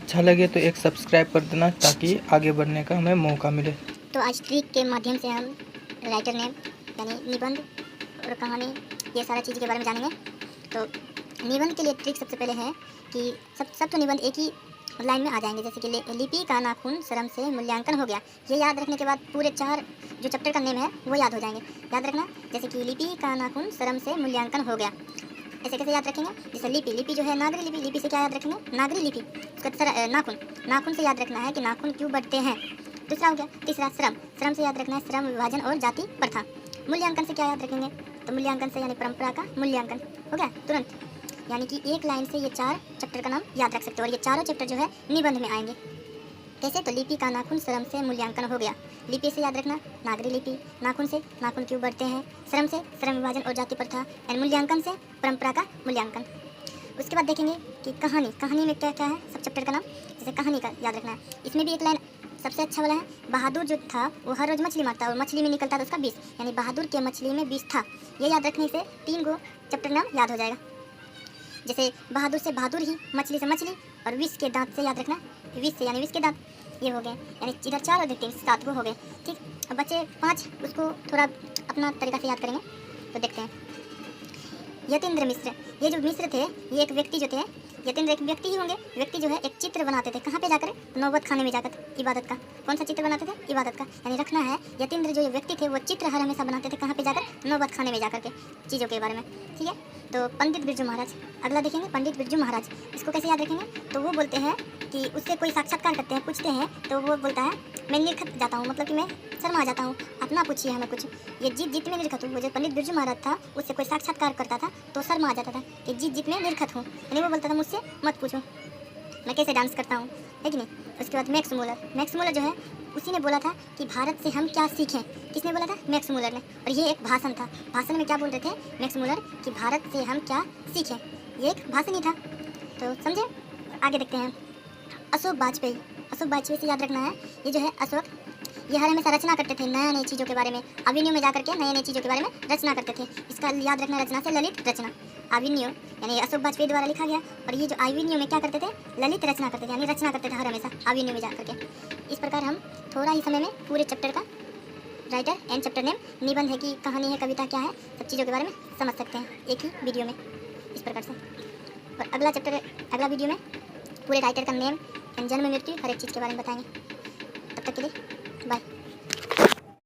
अच्छा लगे तो एक सब्सक्राइब कर देना ताकि आगे बढ़ने का हमें मौका मिले। तो आज ट्रिक के माध्यम से हम राइटर नेम यानी निबंध और कहानी ये सारा चीज़ के बारे में जानेंगे। तो निबंध के लिए ट्रिक सबसे पहले है कि सब तो निबंध एक ही लाइन में आ जाएंगे, जैसे कि लिपि का नाखून शर्म से मूल्यांकन हो गया। ये याद रखने के बाद पूरे 4 जो चैप्टर का नेम है वो याद हो जाएंगे। याद रखना, जैसे कि लिपि का नाखून शर्म से मूल्यांकन हो गया। ऐसे कैसे याद रखेंगे? जैसे लिपि जो है नागरी लिपि, लिपि से क्या याद रखेंगे? नागरी लिपि। उसका नाखून, नाखून से याद रखना है कि नाखून क्यों बढ़ते हैं। दूसरा हो गया। तीसरा श्रम, श्रम से याद रखना है श्रम विभाजन और जाति प्रथा। मूल्यांकन से क्या याद रखेंगे? तो मूल्यांकन से यानी परंपरा का मूल्यांकन हो गया तुरंत। यानी कि एक लाइन से ये 4 चैप्टर का नाम याद रख सकते हो और ये चारों चैप्टर जो है निबंध में आएंगे। कैसे? तो लिपि का नाखून शर्म से मूल्यांकन हो गया। लिपि से याद रखना नागरी लिपि, नाखून से नाखून क्यों बढ़ते हैं, श्रम से श्रम विभाजन और जाति प्रथा, एंड मूल्यांकन से परंपरा का मूल्यांकन। उसके बाद देखेंगे कि कहानी, कहानी में क्या क्या है सब चैप्टर का नाम। जैसे कहानी का याद रखना है, इसमें भी एक लाइन सबसे अच्छा वाला है, बहादुर जो था वो हर रोज़ मछली मारता और मछली में निकलता था उसका विष, यानी बहादुर के मछली में विष था। ये याद रखने से 3 गो चैप्टर नाम याद हो जाएगा। जैसे बहादुर से बहादुर ही, मछली से मछली, और विष के दांत से याद रखना विष से यानी विष के दांत। ये हो गए, यानी इधर 4 और 3 7 गो हो गए। ठीक, अब बचे 5, उसको थोड़ा अपना तरीका से याद करेंगे। तो देखते हैं। यतीन्द्र मिश्र, ये जो मिश्र थे ये एक व्यक्ति जो थे, यतीन्द्र एक व्यक्ति ही होंगे। व्यक्ति जो है एक चित्र बनाते थे, कहाँ पे जाकर? नौबत खाने में जाकर, इबादत का। कौन सा चित्र बनाते थे? इबादत का। यानी रखना है यतीन्द्र जो ये व्यक्ति थे वो चित्र हर हमेशा बनाते थे, कहाँ पे जाकर? नौबत खाने में जाकर के चीज़ों के बारे में। ठीक है, तो पंडित बिरजू महाराज, अगला देखेंगे पंडित बिरजू महाराज। इसको कैसे याद रखेंगे? तो वो बोलते हैं कि उससे कोई साक्षात्कार करते हैं, पूछते हैं, तो वो बोलता है मैं निर्खत जाता हूँ, मतलब कि मैं शर्मा जाता हूँ, अपना पूछिए हमें कुछ। ये जीत में निर्खत हूँ। वो जो पंडित बिरजू महाराज था उससे कोई साक्षात्कार करता था तो शर्मा आ जाता था कि जीत में निर्खत हूँ, यानी वो बोलता था मुझसे मत पूछो मैं कैसे डांस करता हूँ, है कि नहीं। उसके बाद मैक्स मूलर, मैक्स मूलर जो है उसी ने बोला था कि भारत से हम क्या सीखें। किसने बोला था? मैक्स मूलर ने। और ये एक भाषण था। भाषण में क्या बोल रहे थे मैक्स मूलर कि भारत से हम क्या सीखें। ये एक भाषण ही था। तो समझे? आगे देखते हैं। अशोक वाजपेयी, अशोक वाजपेयी से याद रखना है, ये जो है अशोक, ये हर हमेशा रचना करते थे नया नई चीज़ों के बारे में। अभिनव में जाकर के नई नई चीज़ों के बारे में रचना करते थे। इसका याद रखना रचना से ललित रचना। अभिनव यानी अशोक वाजपेयी द्वारा लिखा गया, और ये जो अभिनव में क्या करते थे? ललित रचना करते थे, यानी रचना करते थे हर हमेशा अभिनव में जाकर के। इस प्रकार हम थोड़ा ही समय में पूरे चैप्टर का राइटर एंड चैप्टर नेम, निबंध है कि कहानी है, कविता क्या है, सब चीज़ों के बारे में समझ सकते हैं एक ही वीडियो में, इस प्रकार से। और अगला चैप्टर, अगला वीडियो में पूरे राइटर का नेम एंड जन्म मृत्यु हर एक चीज़ के बारे में बताएंगे। तब तक के लिए बाय।